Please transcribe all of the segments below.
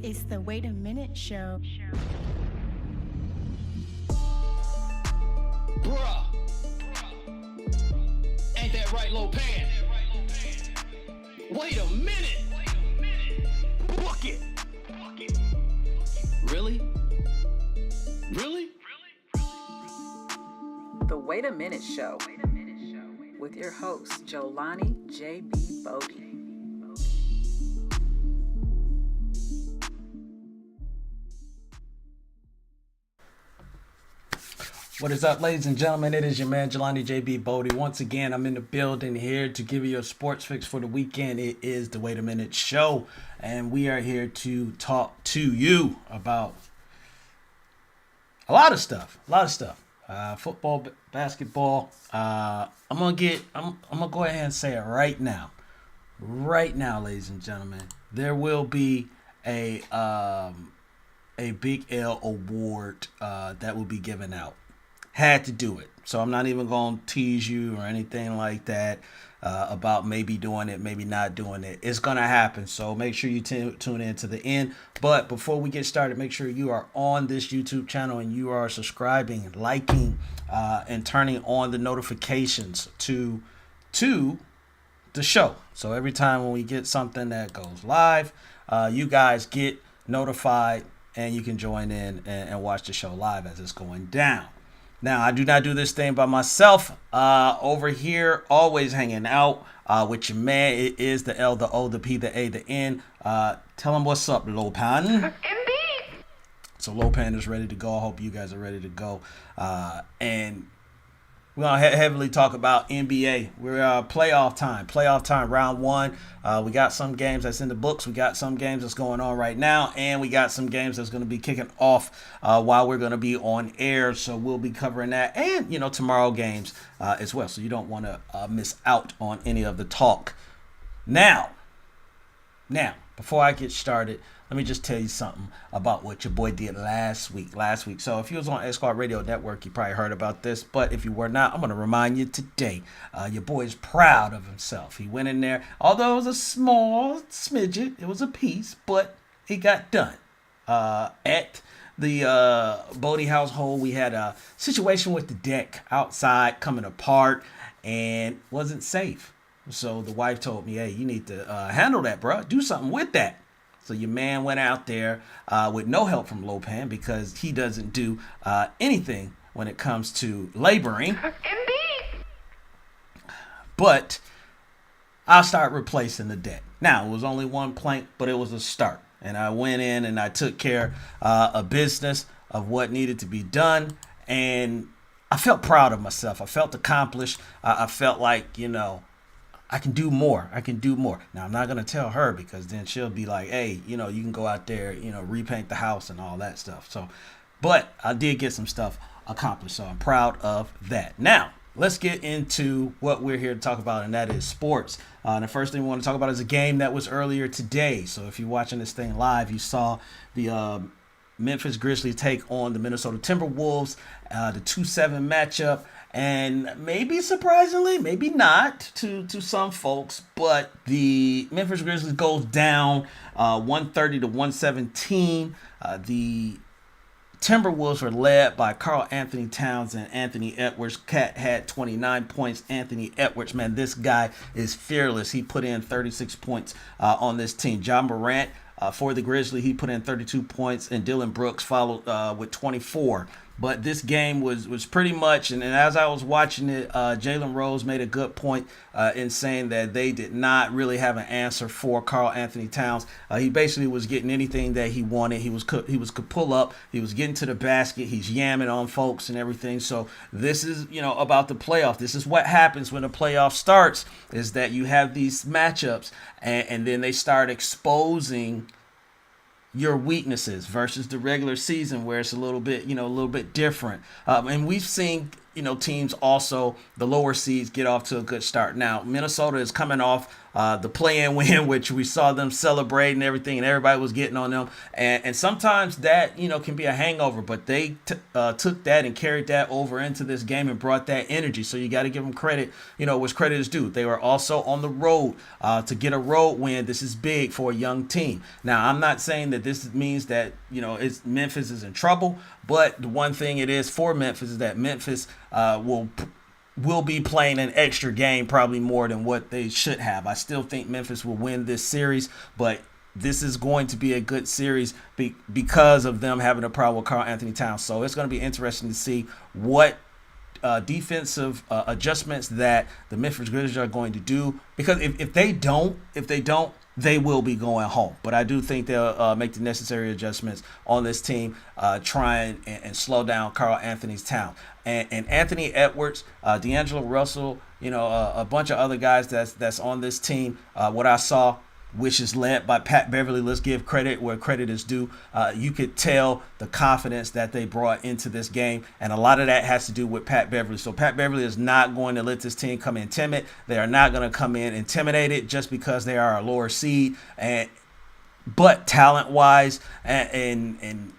It's the Wait a Minute Show. Bruh. Ain't that right, Low Pan? Wait a minute. Book it. Really? Really? The Wait a Minute Show with your host, Jolani J.B. Bodie. What is up, ladies and gentlemen? It is your man, Jelani J.B. Bodie. Once again, I'm in the building here to give you your sports fix for the weekend. It is the Wait a Minute Show, and we are here to talk to you about a lot of stuff. Football, basketball. I'm gonna go ahead and say it right now. Right now, ladies and gentlemen, there will be a Big L award that will be given out. Had to do it. So I'm not even going to tease you or anything like that about maybe doing it, maybe not doing it. It's going to happen. So make sure you tune in to the end. But before we get started, make sure you are on this YouTube channel and you are subscribing, liking, and turning on the notifications to the show. So every time when we get something that goes live, you guys get notified and you can join in and watch the show live as it's going down. Now, I do not do this thing by myself. Over here, always hanging out with your man. It is the L, the O, the P, the A, the N. Tell him what's up, Lopan. Indeed. So Lopan is ready to go. I hope you guys are ready to go. And we're going to heavily talk about NBA. We're playoff time, round one. We got some games that's in the books. We got some games that's going on right now. And we got some games that's going to be kicking off while we're going to be on air. So we'll be covering that. And, tomorrow games as well. So you don't want to miss out on any of the talk. Now, before I get started, let me just tell you something about what your boy did last week. So if you was on Escort Radio Network, you probably heard about this. But if you were not, I'm going to remind you today. Your boy is proud of himself. He went in there, although it was a small smidget, it was a piece, but it got done. At the Bodie household, we had a situation with the deck outside coming apart and wasn't safe. So the wife told me, hey, you need to handle that, bro. Do something with that. So your man went out there with no help from Lopan because he doesn't do anything when it comes to laboring. Indeed. But I'll start replacing the deck. Now, it was only one plank, but it was a start. And I went in and I took care of business of what needed to be done. And I felt proud of myself. I felt accomplished. I felt like, I can do more. Now, I'm not going to tell her because then she'll be like, hey, you can go out there, repaint the house and all that stuff. So, but I did get some stuff accomplished. So I'm proud of that. Now, let's get into what we're here to talk about, and that is sports. The first thing we want to talk about is a game that was earlier today. So if you're watching this thing live, you saw the Memphis Grizzlies take on the Minnesota Timberwolves, the 2-7 matchup. And maybe surprisingly, maybe not to some folks, but the Memphis Grizzlies goes down 130 to 117. The Timberwolves were led by Karl Anthony Towns and Anthony Edwards. Cat had 29 points. Anthony Edwards, man, this guy is fearless. He put in 36 points on this team. Ja Morant, for the Grizzlies, he put in 32 points, and Dylan Brooks followed with 24. But this game was pretty much, and as I was watching it, Jalen Rose made a good point in saying that they did not really have an answer for Karl Anthony Towns. He basically was getting anything that he wanted. He could pull up. He was getting to the basket. He's yamming on folks and everything. So this is, about the playoff. This is what happens when the playoff starts, is that you have these matchups and then they start exposing your weaknesses versus the regular season where it's a little bit different. And we've seen, teams also, the lower seeds get off to a good start. Now, Minnesota is coming off the play-in win, which we saw them celebrate and everything, and everybody was getting on them. And sometimes that, can be a hangover, but they took that and carried that over into this game and brought that energy. So you got to give them credit, which credit is due. They were also on the road to get a road win. This is big for a young team. Now, I'm not saying that this means that, Memphis is in trouble, but the one thing it is for Memphis is that Memphis will be playing an extra game, probably more than what they should have. I still think Memphis will win this series, but this is going to be a good series because of them having a problem with Karl Anthony Towns. So it's going to be interesting to see what defensive adjustments that the Memphis Grizzlies are going to do, because if they don't, they will be going home. But I do think they'll make the necessary adjustments on this team, trying and slow down Karl Anthony Towns. And Anthony Edwards, D'Angelo Russell, a bunch of other guys that's on this team. What I saw, which is led by Pat Beverly. Let's give credit where credit is due. You could tell the confidence that they brought into this game, and a lot of that has to do with Pat Beverly. So Pat Beverly is not going to let this team come in timid. They are not going to come in intimidated just because they are a lower seed. But talent-wise and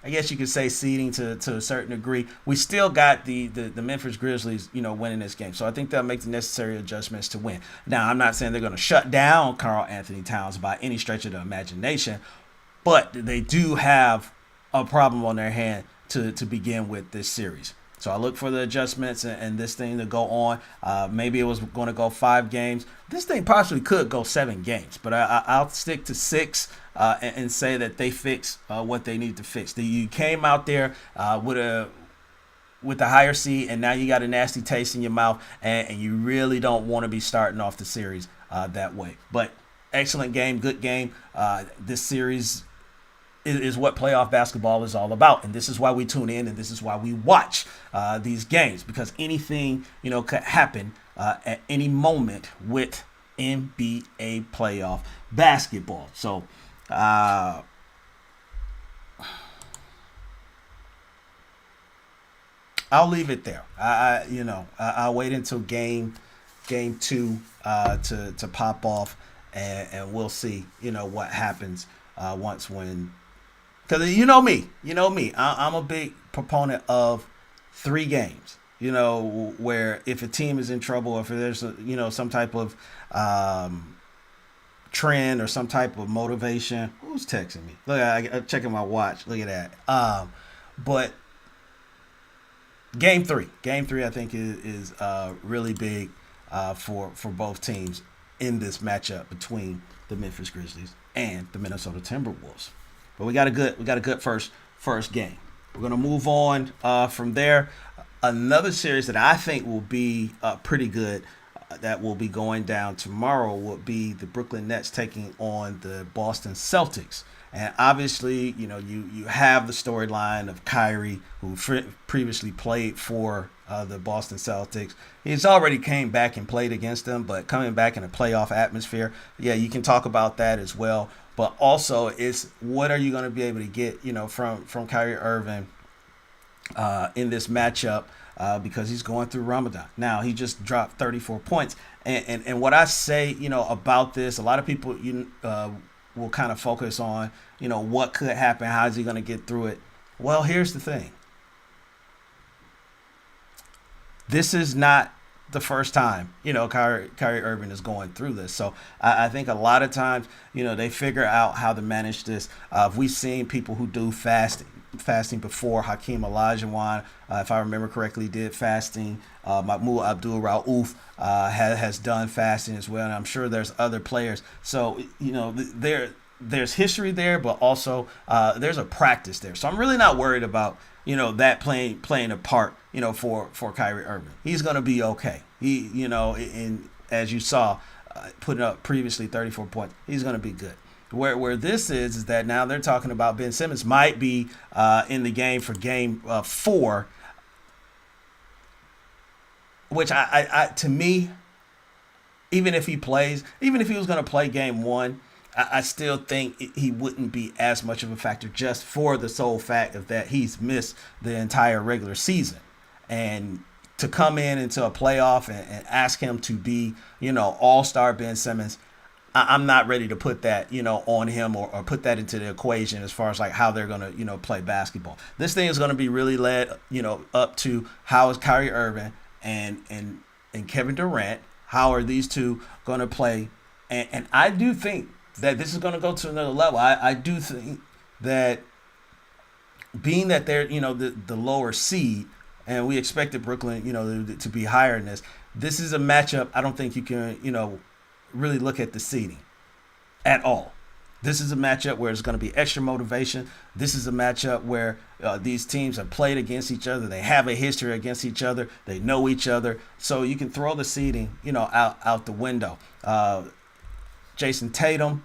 I guess you could say seeding to a certain degree, we still got the Memphis Grizzlies, winning this game. So I think they'll make the necessary adjustments to win. Now, I'm not saying they're going to shut down Karl Anthony Towns by any stretch of the imagination, but they do have a problem on their hand to begin with this series. So I look for the adjustments and this thing to go on. Maybe it was going to go 5 games. This thing possibly could go 7 games, but I'll stick to 6 and say that they fix what they need to fix. You came out there with a higher seed, and now you got a nasty taste in your mouth, and you really don't want to be starting off the series that way. But excellent game, good game. This series is what playoff basketball is all about, and this is why we tune in, and this is why we watch these games, because anything could happen at any moment with NBA playoff basketball. So I'll leave it there. I'll wait until game 2 to pop off, and we'll see what happens when. Because you know me. I'm a big proponent of 3 games. Where if a team is in trouble, if there's some type of trend or some type of motivation. Who's texting me? Look, I'm checking my watch. Look at that. But game 3, I think is really big for both teams in this matchup between the Memphis Grizzlies and the Minnesota Timberwolves. But we got a good first game. We're gonna move on from there. Another series that I think will be pretty good, that will be going down tomorrow, will be the Brooklyn Nets taking on the Boston Celtics. And obviously, you have the storyline of Kyrie, who previously played for the Boston Celtics. He's already came back and played against them, but coming back in a playoff atmosphere, yeah, you can talk about that as well. But also, it's what are you going to be able to get, from Kyrie Irving in this matchup, because he's going through Ramadan. Now, he just dropped 34 points. And what I say, about this, a lot of people will kind of focus on, what could happen, how is he going to get through it. Well, here's the thing. This is not the first time, Kyrie Irving is going through this. So I think a lot of times, they figure out how to manage this. We've seen people who do fasting before. Hakeem Olajuwon, if I remember correctly, did fasting. Mahmoud Abdul-Rauf has done fasting as well, and I'm sure there's other players. So, there's history there, but also there's a practice there. So I'm really not worried about that playing a part for Kyrie Irving. He's gonna be okay. He in as you saw, putting up previously 34 points. He's gonna be good. Where this is that now they're talking about Ben Simmons might be in the game for game 4, which I to me, even if he plays, even if he was going to play game 1, I still think he wouldn't be as much of a factor, just for the sole fact of that he's missed the entire regular season. And to come in into a playoff and ask him to be, all-star Ben Simmons, I'm not ready to put that, on him or put that into the equation as far as like how they're going to, play basketball. This thing is going to be really led, up to how is Kyrie Irving and Kevin Durant, how are these two going to play? And I do think that this is going to go to another level. I do think that being that they're, the lower seed, and we expected Brooklyn, to be higher in this. This is a matchup I don't think you can, really look at the seeding at all. This is a matchup where it's going to be extra motivation. This is a matchup where these teams have played against each other. They have a history against each other. They know each other. So you can throw the seeding, out the window. Jason Tatum,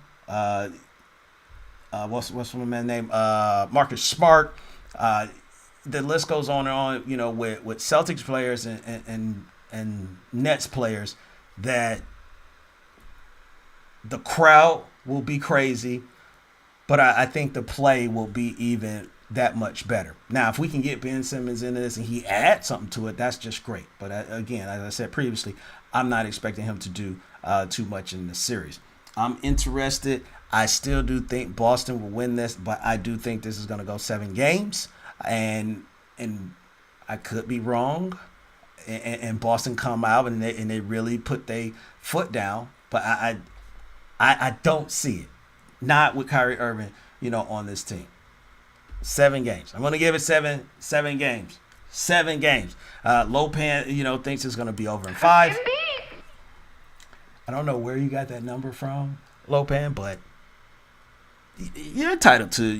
what's my man's name? Marcus Smart. The list goes on and on, with Celtics players and Nets players that the crowd will be crazy, but I think the play will be even that much better. Now, if we can get Ben Simmons into this and he adds something to it, that's just great. But again, as I said previously, I'm not expecting him to do too much in this series. I'm interested. I still do think Boston will win this, but I do think this is going to go 7 games. And I could be wrong, and Boston come out and they really put their foot down. But I don't see it, not with Kyrie Irving, on this team. 7 games. I'm going to give it 7 games. 7 games. Lopan, thinks it's going to be over in 5. I don't know where you got that number from, Lopan, but you're entitled to,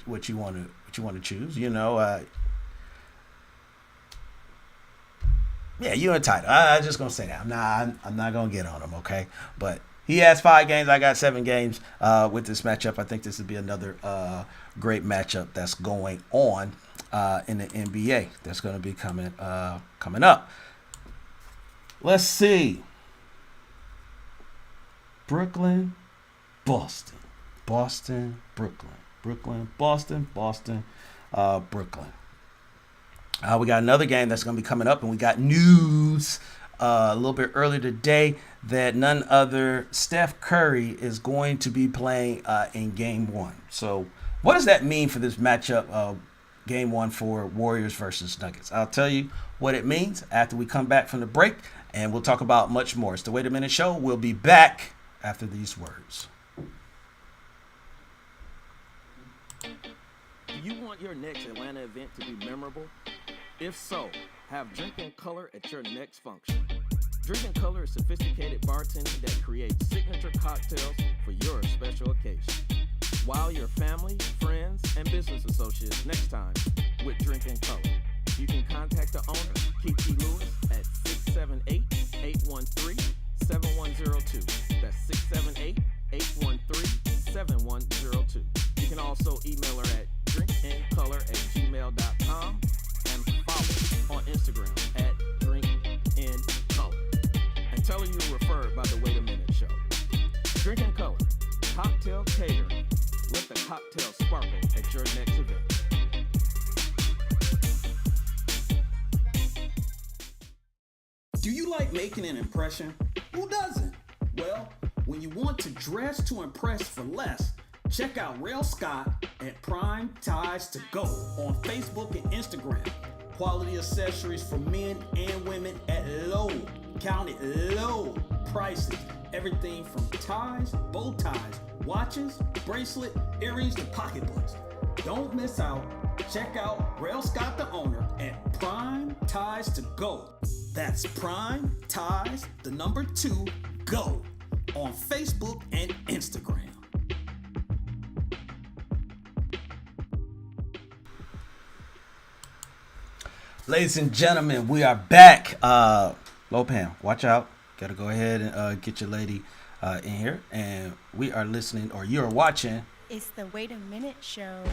what you want to choose. Yeah, you're entitled. I'm just gonna say that. I'm not gonna get on him, okay? But he has 5 games. I got 7 games with this matchup. I think this would be another great matchup that's going on in the NBA. That's gonna be coming up. Let's see. Brooklyn, Boston, Brooklyn, Boston, Brooklyn. We got another game that's going to be coming up, and we got news a little bit earlier today that none other Steph Curry is going to be playing in Game 1. So what does that mean for this matchup, Game 1 for Warriors versus Nuggets? I'll tell you what it means after we come back from the break, and we'll talk about much more. It's the Wait a Minute Show. We'll be back after these words. Do you want your next Atlanta event to be memorable? If so, have Drinking Color at your next function. Drinking Color is sophisticated bartending that creates signature cocktails for your special occasion. Wow your family, friends, and business associates next time with Drinking Color. You can contact the owner, Kiki Lewis, at 678-813-7102. That's 678-813-7102. You can also email her at drinkincolor@gmail.com and follow on Instagram at drinkincolor. And tell her you were referred by the Wait a Minute Show. Drinking Color, cocktail catering. Let the cocktail sparkle at your next event. Do you like making an impression? Who doesn't? Well, when you want to dress to impress for less, check out Rail Scott at Prime Ties to Go on Facebook and Instagram. Quality accessories for men and women at low, count it low prices. Everything from ties, bow ties, watches, bracelet, earrings to pocketbooks. Don't miss out. Check out Rail Scott, the owner, at Prime Ties to Go. That's Prime Ties, the number 2, Go on Facebook and Instagram. Ladies and gentlemen, we are back. Lopan, watch out. Gotta go ahead and get your lady in here. And we are listening, or you're watching. It's the Wait a Minute Show.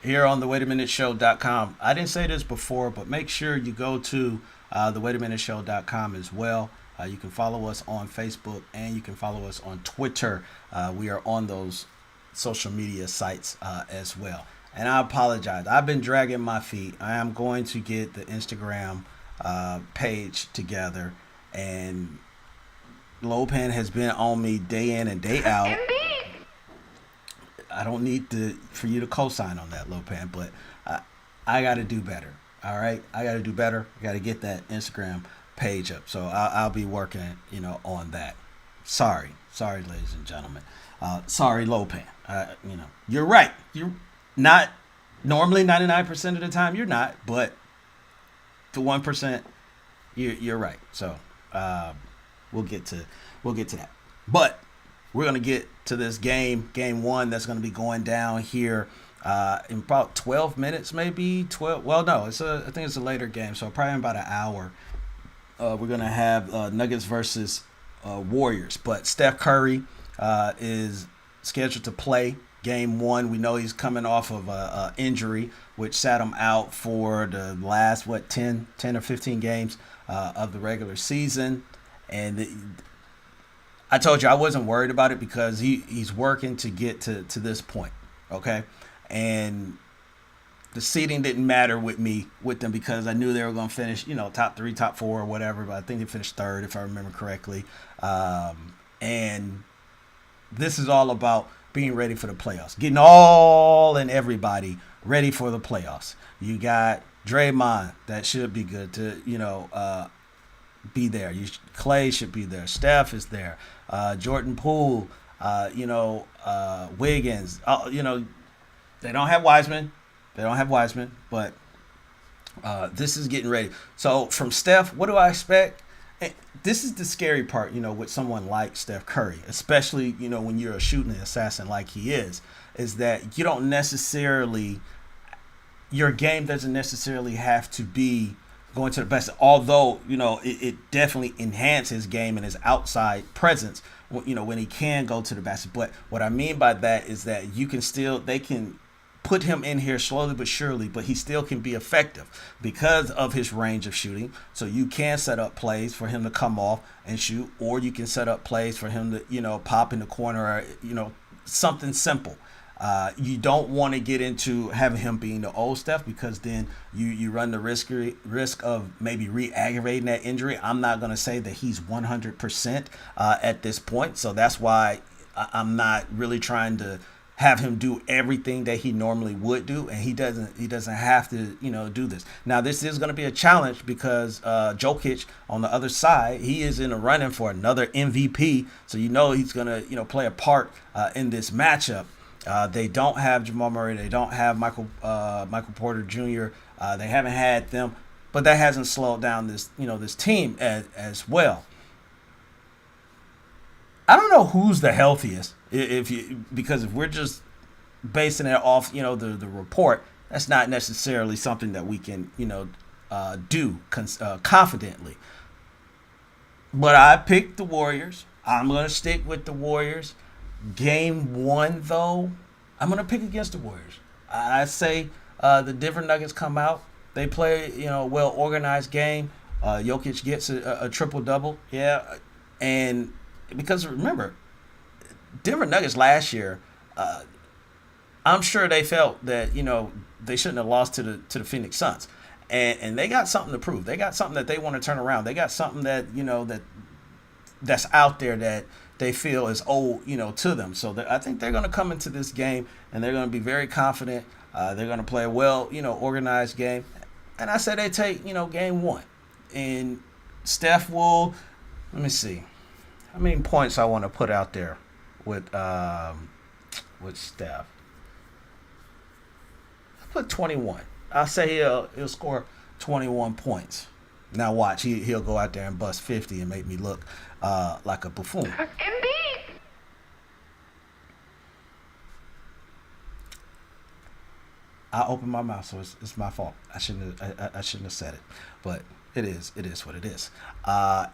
Here on the waitaminuteshow.com. I didn't say this before, but make sure you go to the waitaminuteshow.com as well. You can follow us on Facebook and you can follow us on Twitter. We are on those social media sites as well. And I apologize. I've been dragging my feet. I am going to get the Instagram page together. And Lopan has been on me day in and day out. I don't need for you to co-sign on that, Lopan, but I got to do better. All right? I got to do better. I got to get that Instagram page up. So I'll be working, on that. Sorry, ladies and gentlemen. Sorry, Lopan. You're right. You're not normally 99% of the time. You're not, but the 1%, you're right. So we'll get to that. But we're gonna get to this game one that's gonna be going down here in about 12 minutes, maybe 12. Well, no, I think it's a later game, so probably in about an hour. We're gonna have Nuggets versus Warriors, but Steph Curry is scheduled to play game one. We know he's coming off of a injury, which sat him out for the last 10 or 15 games of the regular season. And I told you I wasn't worried about it because he's working to get to this point, okay? And the seeding didn't matter with them because I knew they were going to finish, top 3, top 4, or whatever. But I think they finished third, if I remember correctly. And this is all about being ready for the playoffs, getting all and everybody ready for the playoffs. You got Draymond, that should be good to, be there. Clay should be there. Steph is there. Jordan Poole, Wiggins. They don't have Wiseman. But this is getting ready. So from Steph, what do I expect? This is the scary part, with someone like Steph Curry, especially, when you're a shooting assassin like he is that you don't necessarily, your game doesn't necessarily have to be going to the best, although, it definitely enhances his game and his outside presence, when he can go to the basket. But what I mean by that is that they can put him in here slowly but surely, but he still can be effective because of his range of shooting. So you can set up plays for him to come off and shoot, or you can set up plays for him to, pop in the corner, or, something simple. You don't want to get into having him being the old Steph, because then you run the risk of maybe re-aggravating that injury. I'm not going to say that he's 100% at this point, so that's why I'm not really trying to have him do everything that he normally would do, and he doesn't have to do this. Now this is going to be a challenge because Jokic on the other side, he is in a running for another MVP, so he's going to play a part in this matchup. They don't have Jamal Murray, they don't have Michael Porter Jr. They haven't had them, but that hasn't slowed down this team as well. I don't know who's the healthiest, because if we're just basing it off, the report, that's not necessarily something that we can, do confidently. But I picked the Warriors. I'm going to stick with the Warriors. Game one, though, I'm going to pick against the Warriors. I say the Denver Nuggets come out. They play, well-organized game. Jokic gets a triple-double. Yeah, and because remember, Denver Nuggets last year, I'm sure they felt that they shouldn't have lost to the Phoenix Suns, and they got something to prove. They got something that they want to turn around. They got something that that's out there that they feel is owed to them. So I think they're going to come into this game and they're going to be very confident. They're going to play a well organized game, and I said they take game one, and Steph will. Let me see. How many points I want to put out there with Steph? I put 21. I'll say he'll score 21 points. Now watch, he'll go out there and bust 50 and make me look like a buffoon. Indeed. I opened my mouth, so it's my fault. I shouldn't have said it, but it is what it is.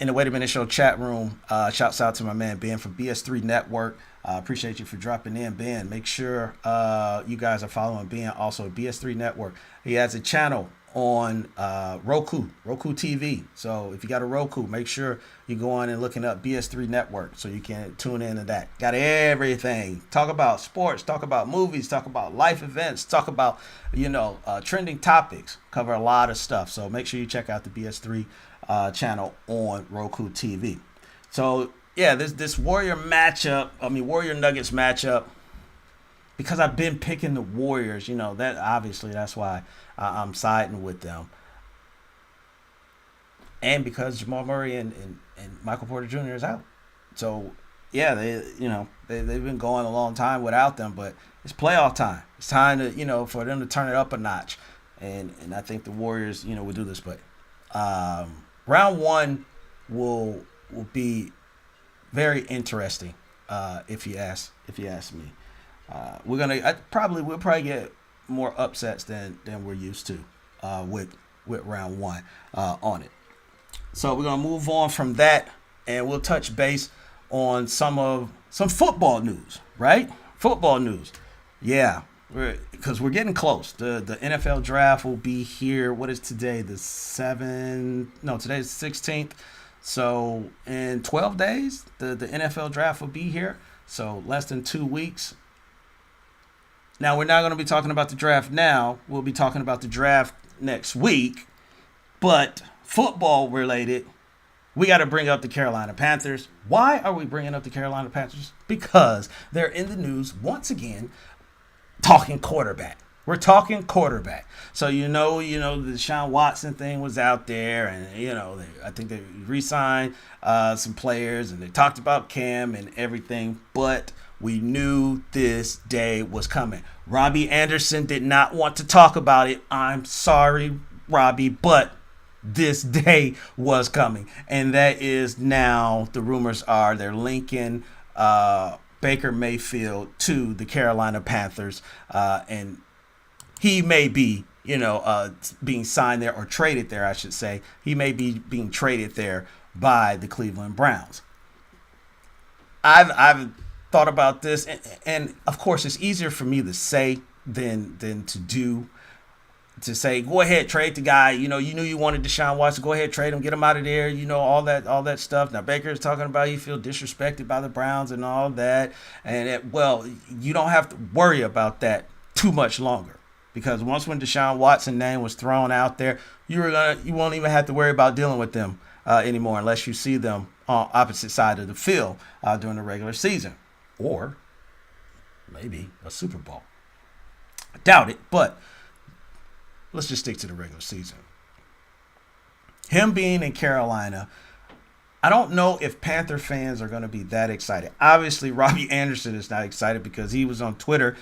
In the Wait a Minute Show chat room, shouts out to my man Ben from BS3 Network. Appreciate you for dropping in, Ben. Make sure you guys are following Ben also at BS3 Network. He has a channel on Roku TV. So if you got a Roku, make sure you go on and looking up BS3 Network so you can tune into that. Got everything. Talk about sports, talk about movies, talk about life events, talk about, trending topics. Cover a lot of stuff. So make sure you check out the BS3 channel on Roku TV. So yeah, this Warrior Nuggets matchup, because I've been picking the Warriors, that's why I'm siding with them. And because Jamal Murray and Michael Porter Jr. is out. So, yeah, they've been going a long time without them, but it's playoff time. It's time to, for them to turn it up a notch. And I think the Warriors, will do this. But round one will be very interesting, if you ask me. We'll probably get more upsets than we're used to with round one on it. So we're gonna move on from that, and we'll touch base on some football news, right? Football news, yeah, because we're getting close. The NFL draft will be here. What is today? Today's the 16th. So in 12 days, the NFL draft will be here. So less than 2 weeks. Now, we're not going to be talking about the draft now. We'll be talking about the draft next week. But football related, we got to bring up the Carolina Panthers. Why are we bringing up the Carolina Panthers? Because they're in the news once again talking quarterback. We're talking quarterback. So, the Deshaun Watson thing was out there. And, I think they re-signed some players. And they talked about Cam and everything. But we knew this day was coming. Robbie Anderson did not want to talk about it. I'm sorry, Robbie, but this day was coming. And that is now, the rumors are, they're linking Baker Mayfield to the Carolina Panthers. And he may be, being signed there or traded there, I should say. He may be being traded there by the Cleveland Browns. I've thought about this, and of course it's easier for me to say than to do. To say, go ahead, trade the guy. You knew you wanted Deshaun Watson. Go ahead, trade him, get him out of there. All that stuff. Now Baker's talking about he feel disrespected by the Browns and all that. And you don't have to worry about that too much longer, because when Deshaun Watson's name was thrown out there, you won't even have to worry about dealing with them anymore, unless you see them on opposite side of the field during the regular season. Or maybe a Super Bowl. I doubt it, but let's just stick to the regular season. Him being in Carolina, I don't know if Panther fans are going to be that excited. Obviously, Robbie Anderson is not excited because he was on Twitter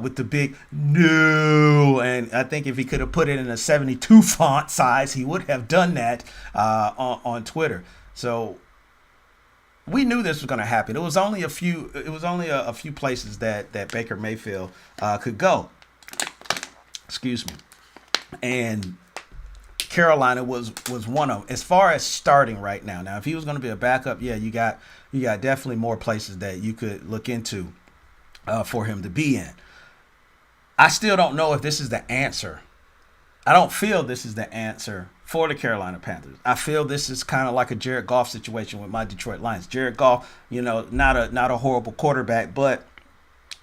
with the big no. And I think if he could have put it in a 72 font size, he would have done that on Twitter. So we knew this was going to happen. It was only a few places that Baker Mayfield could go. Excuse me. And Carolina was one of them. As far as starting right now. Now, if he was going to be a backup, yeah, you got definitely more places that you could look into for him to be in. I still don't know if this is the answer. I don't feel this is the answer for the Carolina Panthers. I feel this is kind of like a Jared Goff situation with my Detroit Lions. Jared Goff, not a horrible quarterback, but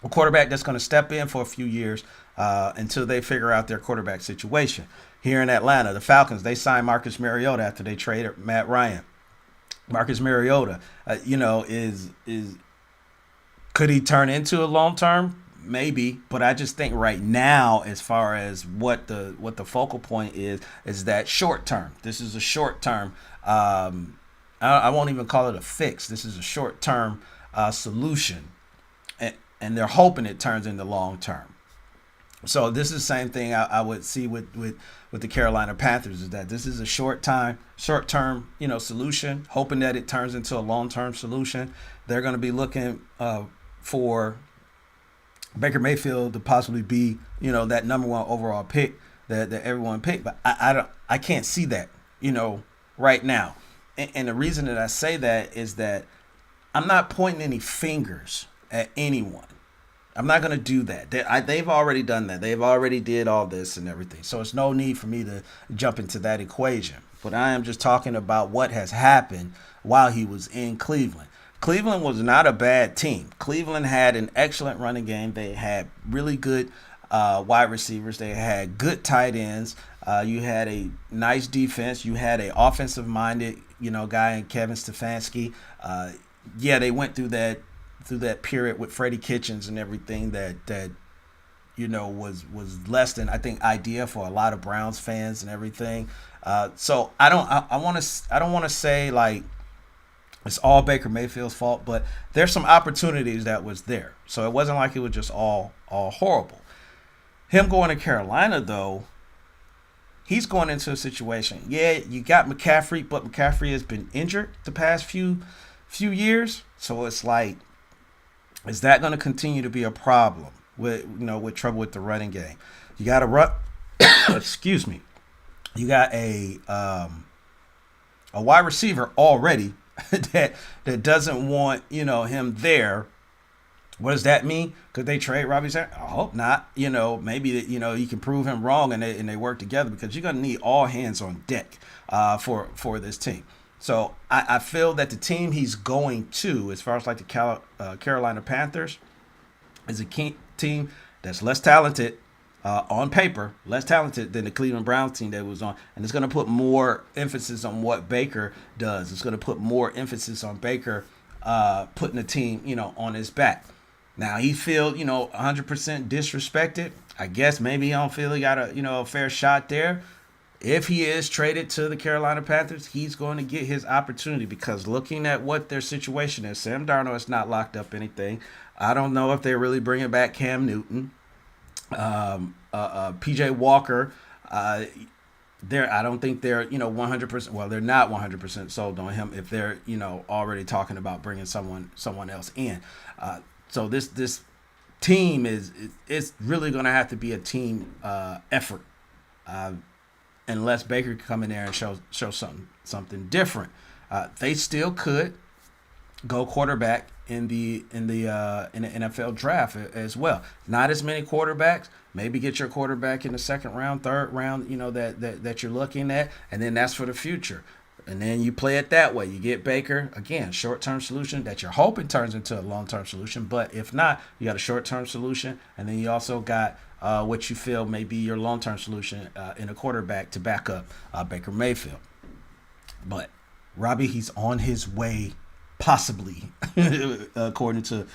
a quarterback that's going to step in for a few years until they figure out their quarterback situation. Here in Atlanta, the Falcons, they signed Marcus Mariota after they traded Matt Ryan. Marcus Mariota, is could he turn into a long-term? Maybe, but I just think right now, as far as what the focal point is that short term. This is a short term. I won't even call it a fix. This is a short term solution, and they're hoping it turns into long term. So this is the same thing I would see with the Carolina Panthers, is that this is a short term solution, hoping that it turns into a long term solution. They're going to be looking for Baker Mayfield to possibly be, that number one overall pick that everyone picked. But I can't see that, right now. And the reason that I say that is that I'm not pointing any fingers at anyone. I'm not going to do that. They've already done that. They've already did all this and everything. So it's no need for me to jump into that equation. But I am just talking about what has happened while he was in Cleveland. Cleveland was not a bad team. Cleveland had an excellent running game. They had really good wide receivers. They had good tight ends. You had a nice defense. You had an offensive-minded, guy in Kevin Stefanski. They went through that period with Freddie Kitchens and everything that was less than, I think, ideal for a lot of Browns fans and everything. So I don't want to say like it's all Baker Mayfield's fault, but there's some opportunities that was there. So it wasn't like it was just all horrible. Him going to Carolina, though, he's going into a situation. Yeah, you got McCaffrey, but McCaffrey has been injured the past few years. So it's like, is that going to continue to be a problem with trouble with the running game? You got to run. Excuse me. You got a wide receiver already that doesn't want him there. What does that mean? Could they trade Robbie Sanders? I hope not. Maybe that you can prove him wrong and they work together, because you're gonna need all hands on deck for this team. So I feel that the team he's going to, as far as like the Carolina Panthers, is a team that's less talented on paper, less talented than the Cleveland Browns team that was on, and it's going to put more emphasis on what Baker does. It's going to put more emphasis on Baker putting the team, on his back. Now he feel 100% disrespected. I guess maybe he don't feel he got a fair shot there. If he is traded to the Carolina Panthers, he's going to get his opportunity, because looking at what their situation is, Sam Darnold has not locked up anything. I don't know if they're really bringing back Cam Newton. PJ Walker, I don't think they're 100%. Well, they're not 100% sold on him if they're already talking about bringing someone else in. So this team it's really going to have to be a team effort, unless Baker can come in there and show something different. They still could go quarterback in the NFL draft as well. Not as many quarterbacks. Maybe get your quarterback in the second round, third round, that you're looking at, and then that's for the future. And then you play it that way. You get Baker, again, short-term solution that you're hoping turns into a long-term solution. But if not, you got a short-term solution, and then you also got what you feel may be your long-term solution in a quarterback to back up Baker Mayfield. But Robbie, he's on his way, possibly, according to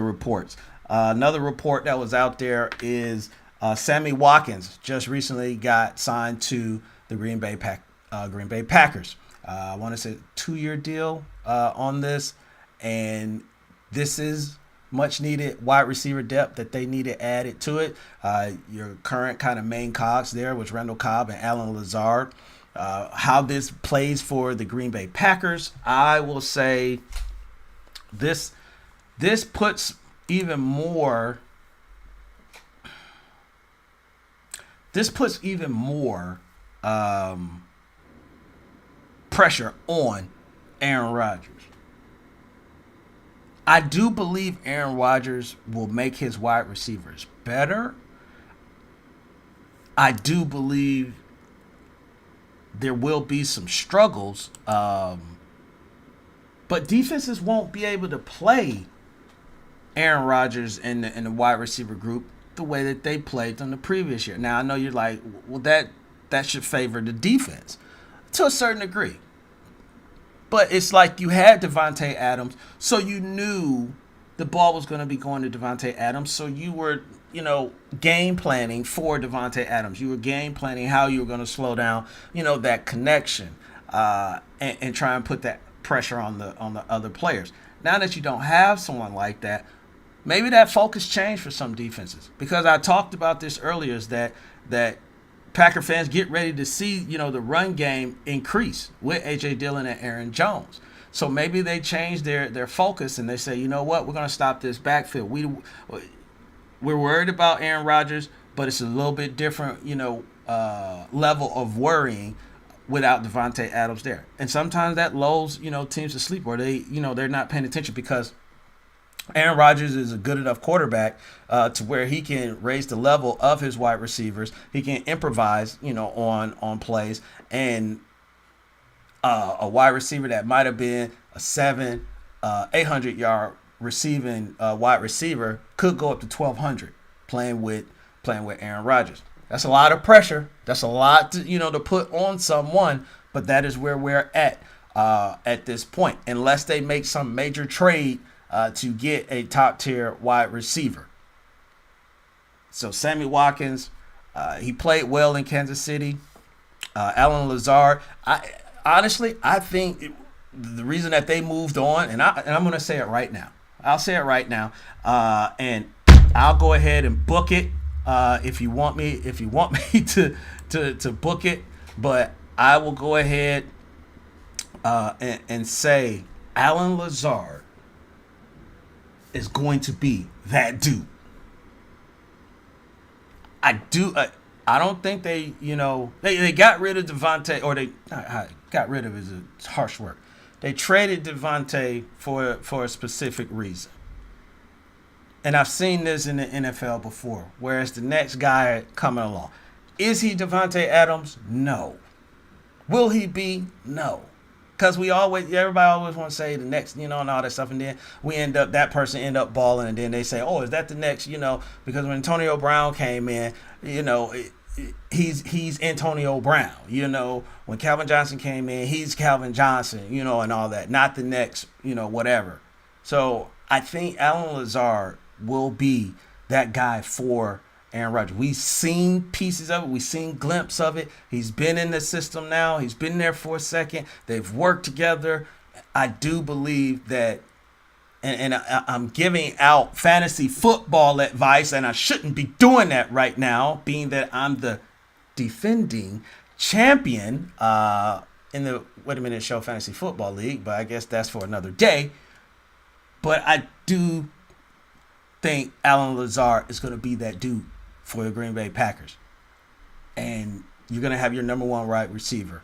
reports. Another report that was out there is Sammy Watkins just recently got signed to the Green Bay Packers. I want to say 2-year deal on this, and this is much needed wide receiver depth that they needed added to it. Your current kind of main cogs there was Randall Cobb and Alan Lazard. How this plays for the Green Bay Packers, I will say this puts even more pressure on Aaron Rodgers. I do believe Aaron Rodgers will make his wide receivers better. I do believe there will be some struggles, but defenses won't be able to play Aaron Rodgers and the wide receiver group the way that they played on the previous year. Now, I know you're like, well, that should favor the defense to a certain degree. But it's like you had Devontae Adams, so you knew the ball was going to be going to Devontae Adams, so you were, game planning for Devontae Adams. You were game planning how you were going to slow down, that connection and try and put that pressure on the other players. Now that you don't have someone like that, maybe that focus changed for some defenses. Because I talked about this earlier, is that Packer fans get ready to see, the run game increase with A.J. Dillon and Aaron Jones. So maybe they change their focus and they say, you know what, we're going to stop this backfield. We're worried about Aaron Rodgers, but it's a little bit different, level of worrying without Devontae Adams there. And sometimes that lulls, teams to sleep, or they, they're not paying attention because Aaron Rodgers is a good enough quarterback to where he can raise the level of his wide receivers. He can improvise, on plays. And a wide receiver that might have been a 800-yard receiving wide receiver could go up to 1,200 playing with Aaron Rodgers. That's a lot of pressure. That's a lot to put on someone. But that is where we're at this point, unless they make some major trade to get a top-tier wide receiver. So Sammy Watkins, he played well in Kansas City. Alan Lazard, I think the reason that they moved on, and I'm going to say it right now. I'll say it right now, and I'll go ahead and book it if you want me to book it. But I will go ahead and say Alan Lazard is going to be that dude. I don't think they got rid of Devontae, or they got rid of is a harsh word. They traded Devontae for a specific reason. And I've seen this in the NFL before, whereas the next guy coming along. Is he Devontae Adams? No. Will he be? No. Because everybody always want to say the next, and all that stuff, and then that person end up balling, and then they say, oh, is that the next, because when Antonio Brown came in, he's Antonio Brown, when Calvin Johnson came in, he's Calvin Johnson, and all that, not the next, whatever. So I think Alan Lazard will be that guy for Aaron Rodgers. We've seen pieces of it. We've seen glimpses of it. He's been in the system now. He's been there for a second. They've worked together. I do believe that, and I'm giving out fantasy football advice, and I shouldn't be doing that right now, being that I'm the defending champion in the Wait a Minute Show Fantasy Football League, but I guess that's for another day. But I do think Alan Lazard is going to be that dude for the Green Bay Packers. And you're going to have your number one wide receiver.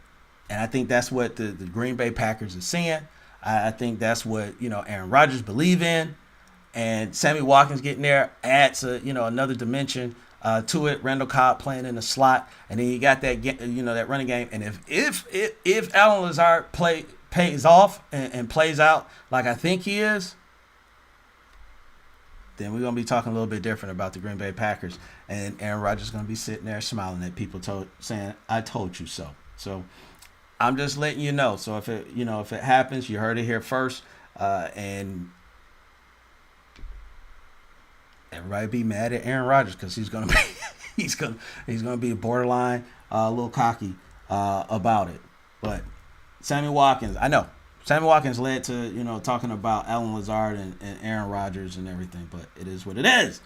And I think that's what the Green Bay Packers are seeing. I think that's what, Aaron Rodgers believe in. And Sammy Watkins getting there adds another dimension to it. Randall Cobb playing in the slot. And then you got that, that running game. And if Alan Lazard pays off and plays out like I think he is, then we're going to be talking a little bit different about the Green Bay Packers. And Aaron Rodgers is going to be sitting there smiling at people saying, I told you so. So I'm just letting you know. So if it happens, you heard it here first. And everybody be mad at Aaron Rodgers because he's going to be he's going to be borderline a little cocky about it. But Sammy Watkins, I know. Sammy Watkins led to, talking about Alan Lazard and Aaron Rodgers and everything, but it is what it is.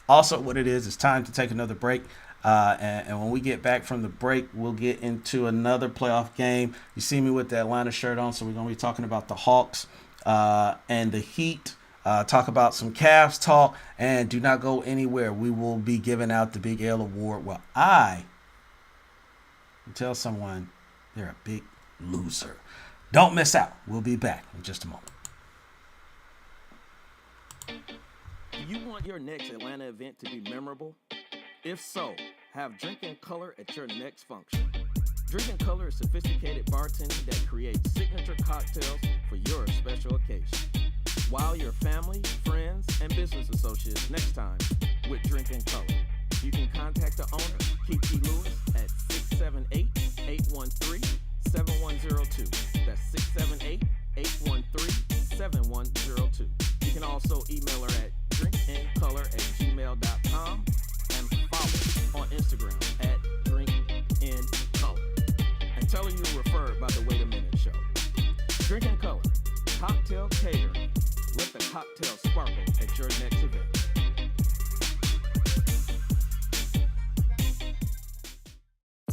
Also, what it is, it's time to take another break. And when we get back from the break, we'll get into another playoff game. You see me with the Atlanta shirt on, so we're going to be talking about the Hawks and the Heat. Talk about some Cavs talk, and do not go anywhere. We will be giving out the Big L Award. Well, I tell someone they're a big loser. Don't miss out. We'll be back in just a moment. Do you want your next Atlanta event to be memorable? If so, have Drink in Color at your next function. Drink in Color is sophisticated bartending that creates signature cocktails for your special occasion. Wow your family, friends, and business associates next time with Drink in Color. You can contact the owner, Kiki Lewis, at 678-813-7102. That's 678-813-7102. You can also email her at drinkincolor@gmail.com and follow on Instagram at drinkincolor. And tell her you were referred by the Wait a Minute Show. Drink in Color, cocktail catering. Let the cocktail sparkle at your next event.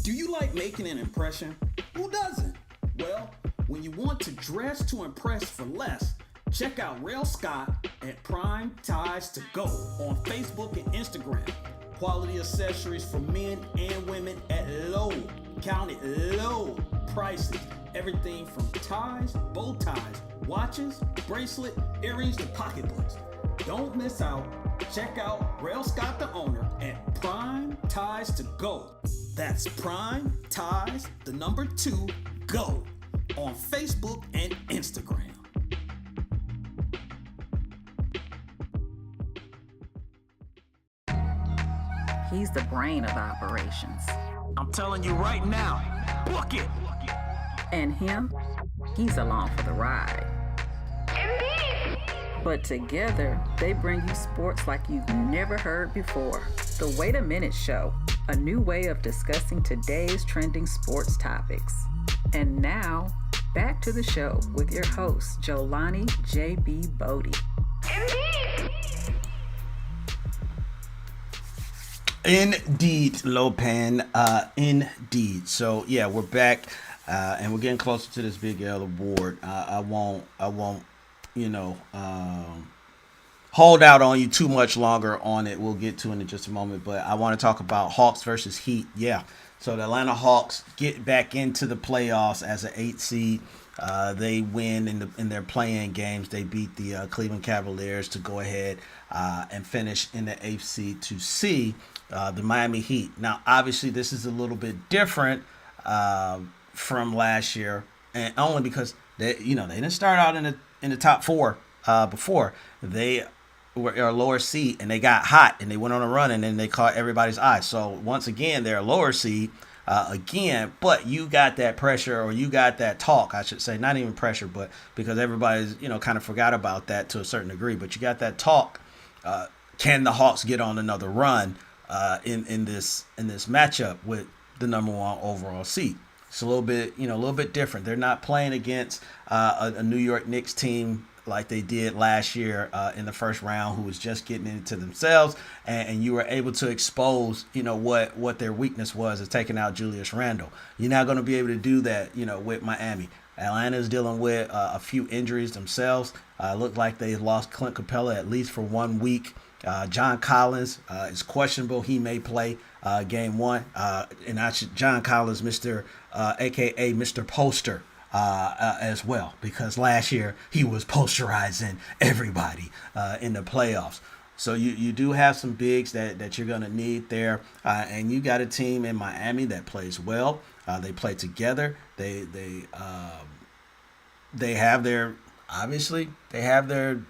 Do you like making an impression? Who doesn't? Well, when you want to dress to impress for less, check out Rail Scott at Prime Ties to Go on Facebook and Instagram. Quality accessories for men and women at low, counted low prices. Everything from ties, bow ties, watches, bracelet, earrings to pocketbooks. Don't miss out. Check out Rail Scott, the owner, at Prime Ties to Go. That's Prime Ties, the number 2, Go, on Facebook and Instagram. He's the brain of operations. I'm telling you right now, book it. And him, he's along for the ride. But together, they bring you sports like you've never heard before. The Wait a Minute Show, a new way of discussing today's trending sports topics. And now, back to the show with your host, Jolani J.B. Bodie. Indeed, Lopan. Indeed. So yeah, we're back, and we're getting closer to this Big L award. I won't, hold out on you too much longer on it. We'll get to it in just a moment, but I want to talk about Hawks versus Heat. Yeah. So the Atlanta Hawks get back into the playoffs as an 8 seed. They win in their play-in games. They beat the Cleveland Cavaliers to go ahead and finish in the 8th seed to see the Miami Heat. Now, obviously, this is a little bit different from last year, and only because they didn't start out in the top 4 before. They were a lower seed, and they got hot, and they went on a run, and then they caught everybody's eye. So once again, they're a lower seed. Again, but you got that pressure, or you got that talk, I should say, not even pressure, but because everybody's, kind of forgot about that to a certain degree, but you got that talk. Can the Hawks get on another run in this matchup with the number 1 overall seed? It's a little bit different. They're not playing against a New York Knicks team like they did last year in the first round, who was just getting into themselves, and you were able to expose, what their weakness was, is taking out Julius Randle. You're not going to be able to do that, with Miami. Atlanta's dealing with a few injuries themselves. Looked like they lost Clint Capella at least for 1 week. John Collins is questionable. He may play game 1. John Collins, a.k.a. Mr. Poster, as well, because last year he was posterizing everybody in the playoffs. So you do have some bigs that you're going to need there, and you got a team in Miami that plays well. They play together. They have their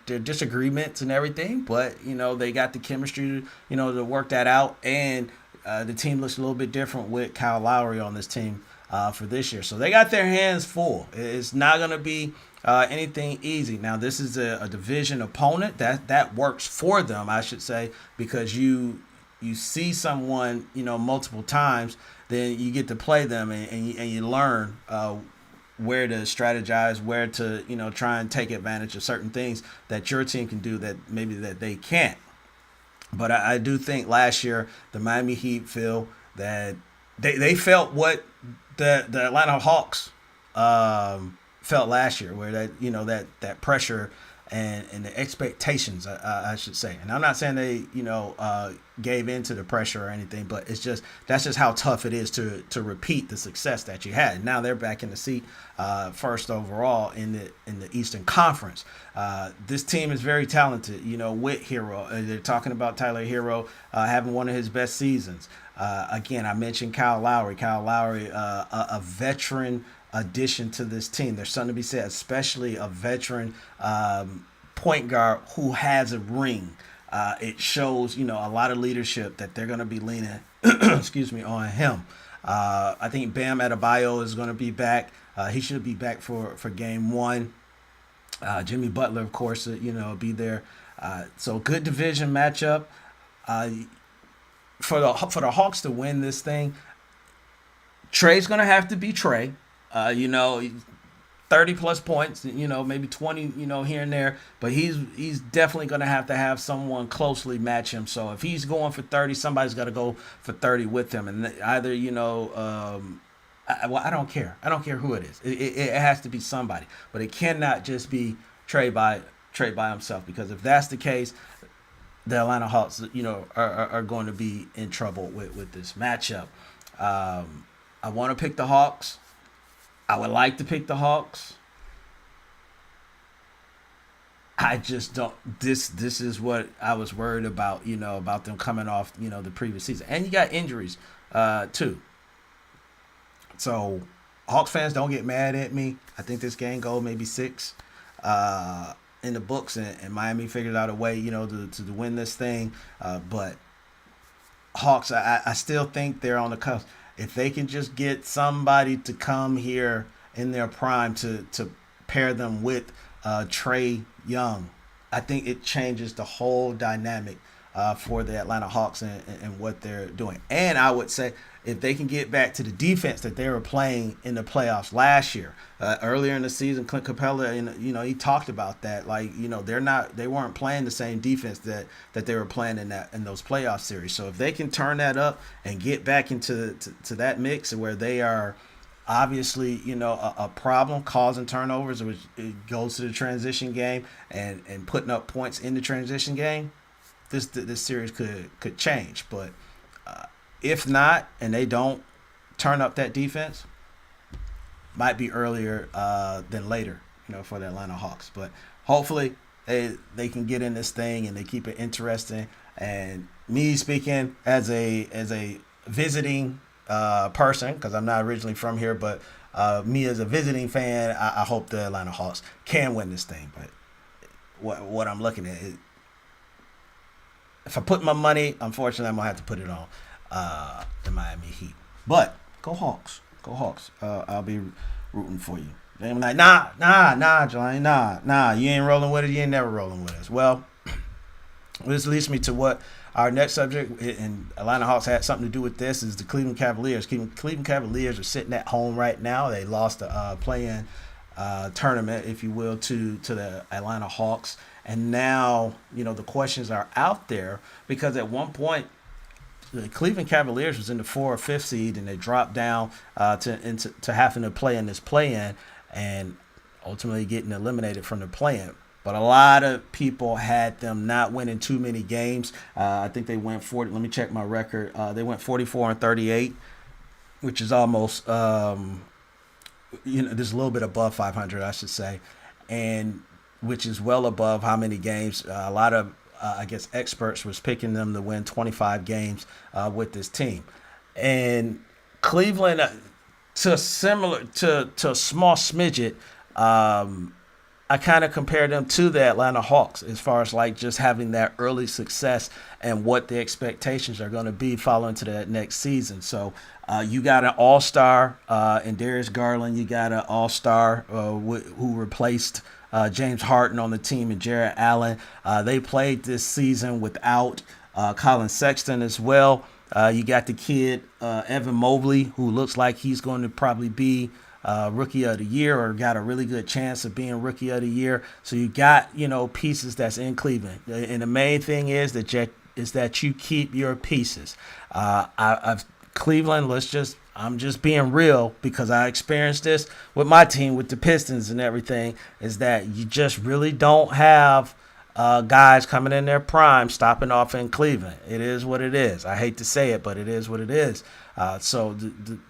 disagreements and everything, but they got the chemistry to work that out, and the team looks a little bit different with Kyle Lowry on this team for this year. So they got their hands full. It's not going to be anything easy. Now, this is a division opponent that works for them, I should say, because you see someone, multiple times, then you get to play them and you learn where to strategize, where to, try and take advantage of certain things that your team can do that maybe that they can't. But I do think last year the Miami Heat feel that they felt what the Atlanta Hawks felt last year, where that pressure and the expectations, I should say. And I'm not saying they gave in to the pressure or anything, but that's just how tough it is to repeat the success that you had. Now they're back in the seat, first overall in the Eastern Conference. This team is very talented, with Hero. They're talking about Tyler Hero having one of his best seasons. Again, I mentioned Kyle Lowry. A veteran addition to this team. There's something to be said, especially a veteran point guard who has a ring. It shows, a lot of leadership that they're going to be leaning, on him. I think Bam Adebayo is going to be back. He should be back for game 1. Jimmy Butler, of course, be there. So good division matchup. For the Hawks to win this thing, Trey's going to have to be Trey. 30 plus points, maybe 20, here and there, but he's definitely going to have someone closely match him. So if he's going for 30, somebody's got to go for 30 with him. And either, I don't care. I don't care who it is. It has to be somebody, but it cannot just be Trey by himself, because if that's the case, the Atlanta Hawks, are going to be in trouble with this matchup. I want to pick the Hawks. I would like to pick the Hawks. I just don't. This is what I was worried about. About them coming off. The previous season, and you got injuries, too. So, Hawks fans, don't get mad at me. I think this game goes maybe 6 in the books, and Miami figured out a way, to win this thing. But Hawks, I still think they're on the cusp. If they can just get somebody to come here in their prime to pair them with Trae Young, I think it changes the whole dynamic for the Atlanta Hawks and what they're doing. And I would say if they can get back to the defense that they were playing in the playoffs last year, earlier in the season, Clint Capella, he talked about that. They weren't playing the same defense that they were playing in those playoff series. So if they can turn that up and get back into that mix where they are obviously, a problem causing turnovers, which it goes to the transition game and putting up points in the transition game, this series could change. But if not, and they don't turn up that defense, might be earlier than later, for the Atlanta Hawks. But hopefully they can get in this thing and they keep it interesting. And me speaking as a visiting person, because I'm not originally from here, but me as a visiting fan, I hope the Atlanta Hawks can win this thing. But what I'm looking at is, if I put my money, unfortunately, I'm gonna have to put it on the Miami Heat. But go Hawks, go Hawks. I'll be rooting for you. And I'm like, nah, Jelani, nah. You ain't rolling with it. You ain't never rolling with us. Well, this leads me to what our next subject, and Atlanta Hawks had something to do with this, is the Cleveland Cavaliers. Cleveland Cavaliers are sitting at home right now. They lost the play-in tournament, if you will, to the Atlanta Hawks. And now, the questions are out there because at one point, the Cleveland Cavaliers was in the 4th or 5th seed, and they dropped down to having to play in this play-in and ultimately getting eliminated from the play-in. But a lot of people had them not winning too many games. I think they went 40. Let me check my record. They went 44-38, which is almost, there's a little bit above 500, I should say, and which is well above how many games. A lot of, I guess, experts was picking them to win 25 games with this team. And Cleveland, to a small smidget, I kind of compare them to the Atlanta Hawks as far as just having that early success and what the expectations are going to be following to that next season. So you got an all-star in Darius Garland. You got an all-star who replaced James Harden on the team and Jarrett Allen. They played this season without Colin Sexton as well. You got the kid Evan Mobley, who looks like he's going to probably be Rookie of the Year, or got a really good chance of being Rookie of the Year. So you got pieces that's in Cleveland, and the main thing is that you keep your pieces. Cleveland, I'm just being real because I experienced this with my team with the Pistons and everything, is that you just really don't have guys coming in their prime stopping off in Cleveland. It is what it is. I hate to say it, but it is what it is. So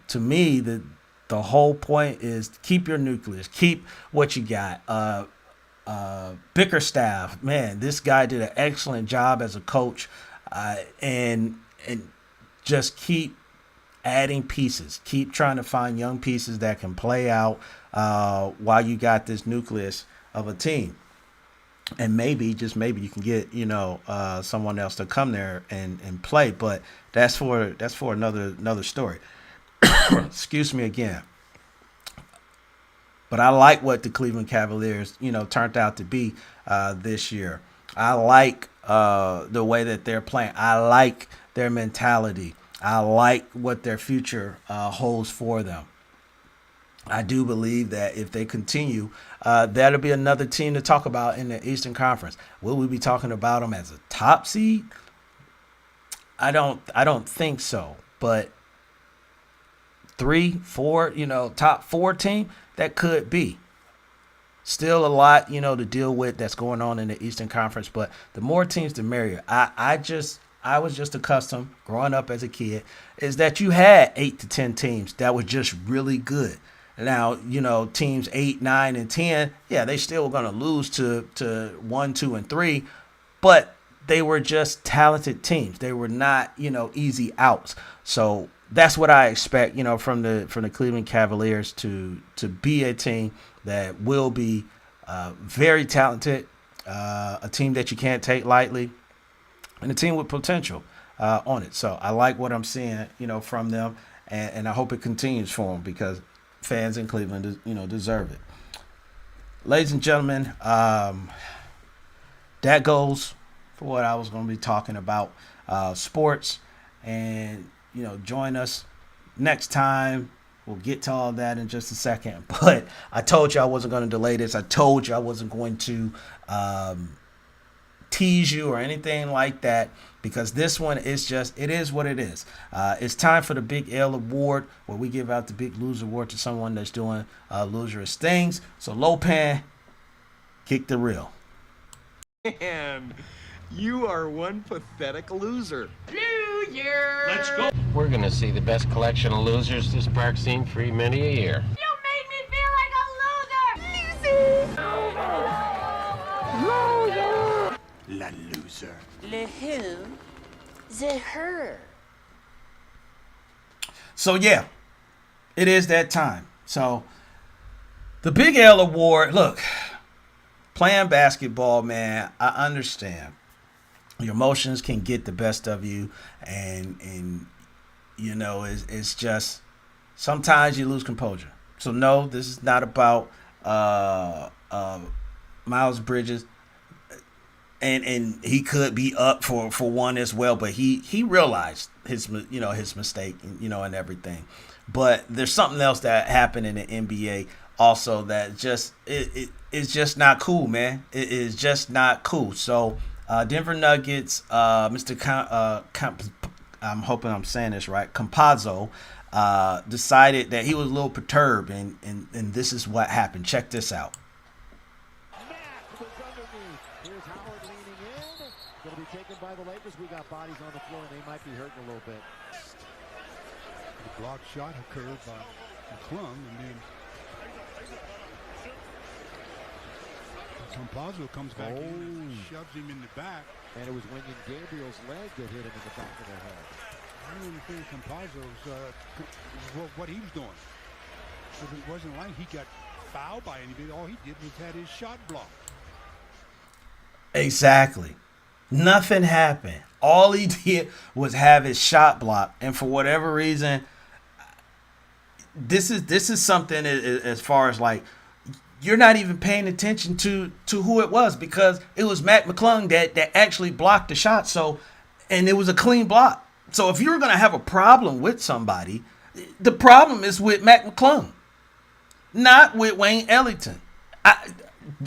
to me, the whole point is keep your nucleus, keep what you got. Bickerstaff, man, this guy did an excellent job as a coach, and just keep adding pieces. Keep trying to find young pieces that can play out while you got this nucleus of a team. And maybe, just maybe, you can get someone else to come there and play. But that's for another story. Excuse me again. But I like what the Cleveland Cavaliers turned out to be this year. I like the way that they're playing. I like their mentality. I like what their future holds for them. I do believe that if they continue, that'll be another team to talk about in the Eastern Conference. Will we be talking about them as a top seed? I don't think so. But 3, 4, top 4 team, that could be. Still a lot, to deal with that's going on in the Eastern Conference, but the more teams, the merrier. I was just accustomed growing up as a kid is that you had 8 to 10 teams that were just really good. Now, teams 8, 9, and 10, yeah, they still were going to lose to 1, 2, and 3, but they were just talented teams. They were not, easy outs. So that's what I expect, from the Cleveland Cavaliers to be a team that will be very talented, a team that you can't take lightly, and a team with potential on it. So I like what I'm seeing, from them, and I hope it continues for them because fans in Cleveland, deserve it. Ladies and gentlemen, that goes for what I was going to be talking about, sports, and join us next time. We'll get to all that in just a second, but I told you I wasn't going to delay this. I told you I wasn't going to tease you or anything like that, because this one is it is what it is. It's time for the Big L Award, where we give out the Big Loser Award to someone that's doing loserous things. So Lopan, kick the reel. Man, you are one pathetic loser. Let's go. We're gonna see the best collection of losers this park's seen for many a year. You made me feel like a loser! Loser! La loser. Le who? The her. So yeah, it is that time. So the Big L Award, look, playing basketball, man, I understand. Your emotions can get the best of you, and it's just sometimes you lose composure. So no, this is not about Miles Bridges, and he could be up for one as well, but he realized his mistake, and everything. But there's something else that happened in the NBA also that just it's just not cool, man. It is just not cool. So Denver Nuggets, I'm hoping I'm saying this right, Campazzo, decided that he was a little perturbed, and this is what happened. Check this out. Here's Howard leaning in. Going to be taken by the Lakers. We got bodies on the floor, and they might be hurting a little bit. The block shot occurred by McClung, and then Campazzo comes back in and shoves him in the back. And it was Wenyon Gabriel's leg that hit him in the back of the head. I don't even think Campazzo's what he was doing. It wasn't like he got fouled by anybody. All he did was had his shot blocked. Exactly. Nothing happened. All he did was have his shot blocked, and for whatever reason, this is something as far as like, you're not even paying attention to who it was, because it was Matt McClung that actually blocked the shot. So, and it was a clean block. So if you're going to have a problem with somebody, the problem is with Matt McClung, not with Wayne Ellington.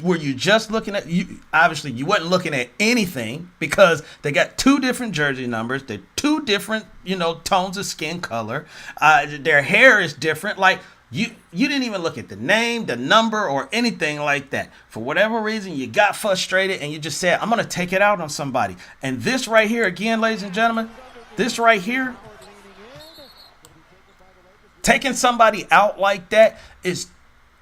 Were you just looking at you? Obviously, you wasn't looking at anything, because they got two different jersey numbers. They're two different, tones of skin color. Their hair is different. Like, you didn't even look at the name, the number, or anything like that. For whatever reason, you got frustrated and you just said, I'm going to take it out on somebody. And this right here, again, ladies and gentlemen, this right here, taking somebody out like that is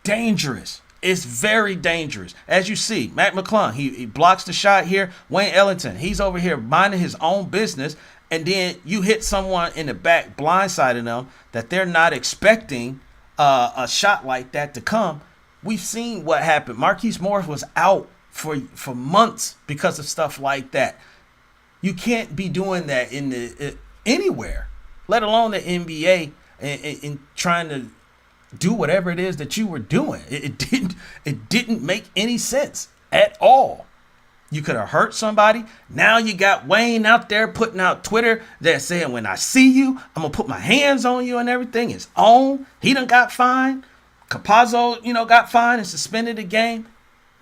dangerous. It's very dangerous. As you see, Matt McClung, he blocks the shot here. Wayne Ellington, he's over here minding his own business. And then you hit someone in the back, blindsiding them, that they're not expecting a shot like that to come. We've seen what happened. Marquise Morris was out for months because of stuff like that. You can't be doing that anywhere, let alone the NBA, and trying to do whatever it is that you were doing. It didn't make any sense at all. You could have hurt somebody. Now you got Wayne out there putting out Twitter that saying, when I see you, I'm going to put my hands on you, and everything is on. He done got fined. Campazzo, got fined and suspended the game.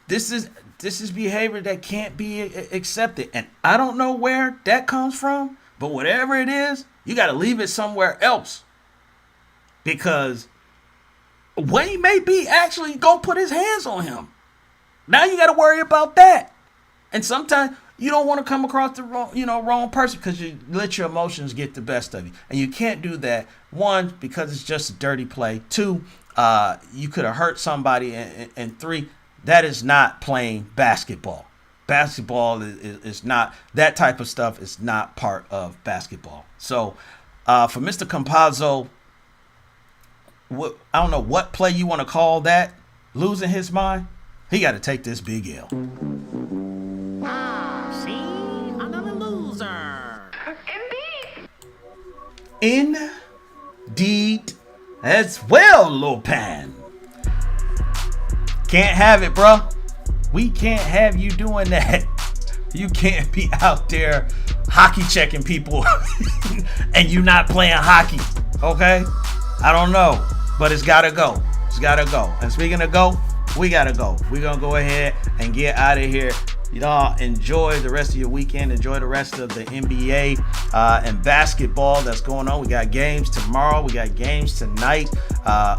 This is behavior that can't be accepted. And I don't know where that comes from, but whatever it is, you got to leave it somewhere else. Because Wayne may be actually going to put his hands on him. Now you got to worry about that. And sometimes you don't want to come across the wrong person because you let your emotions get the best of you. And you can't do that. One, because it's just a dirty play. Two, you could have hurt somebody. And three, that is not playing basketball. Basketball is not, that type of stuff is not part of basketball. So for Mr. Campazzo, I don't know what play you want to call that, losing his mind. He got to take this big L. See? Another loser. Indeed as well, Lopan. Can't have it, bro. We can't have you doing that. You can't be out there hockey checking people and you not playing hockey, okay? I don't know, but it's got to go. It's got to go. And speaking of go, we got to go. We're going to go ahead and get out of here. Y'all enjoy the rest of your weekend. Enjoy the rest of the NBA and basketball that's going on. We got games tomorrow. We got games tonight.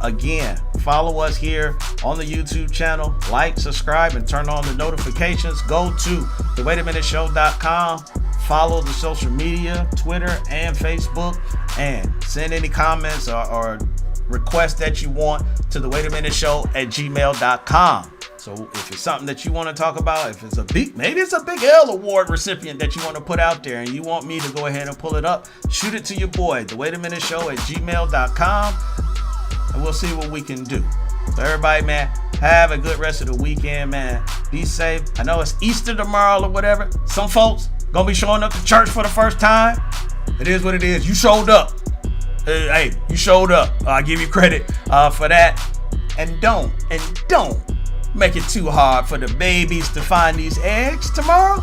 Again, follow us here on the YouTube channel. Like, subscribe, and turn on the notifications. Go to thewaitaminuteshow.com. Follow the social media, Twitter and Facebook, and send any comments or requests that you want to thewaitaminuteshow@gmail.com. So if it's something that you want to talk about, if it's maybe it's a Big L award recipient that you want to put out there and you want me to go ahead and pull it up, shoot it to your boy, thewaitaminuteshow@gmail.com, and we'll see what we can do. So everybody, man, have a good rest of the weekend, man. Be safe. I know it's Easter tomorrow or whatever. Some folks gonna be showing up to church for the first time. It is what it is. You showed up. Hey, you showed up. I give you credit for that. And don't make it too hard for the babies to find these eggs tomorrow.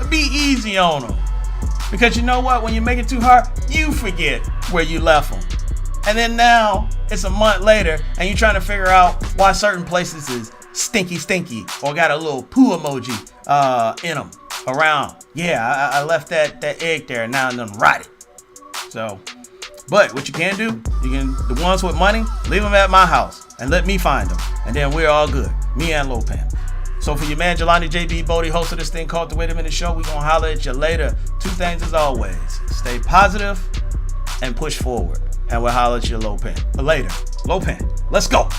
Be easy on them. Because you know what? When you make it too hard, you forget where you left them. And then now it's a month later and you're trying to figure out why certain places is stinky or got a little poo emoji in them around. Yeah, I left that egg there and now I'm done rotted. So, but what you can do, the ones with money, leave them at my house and let me find them. And then we're all good. Me and Lopan. So for your man, Jelani JB Bodie, host of this thing called The Wait a Minute Show, we're going to holler at you later. Two things as always. Stay positive and push forward. And we'll holler at you later. Lopan, let's go.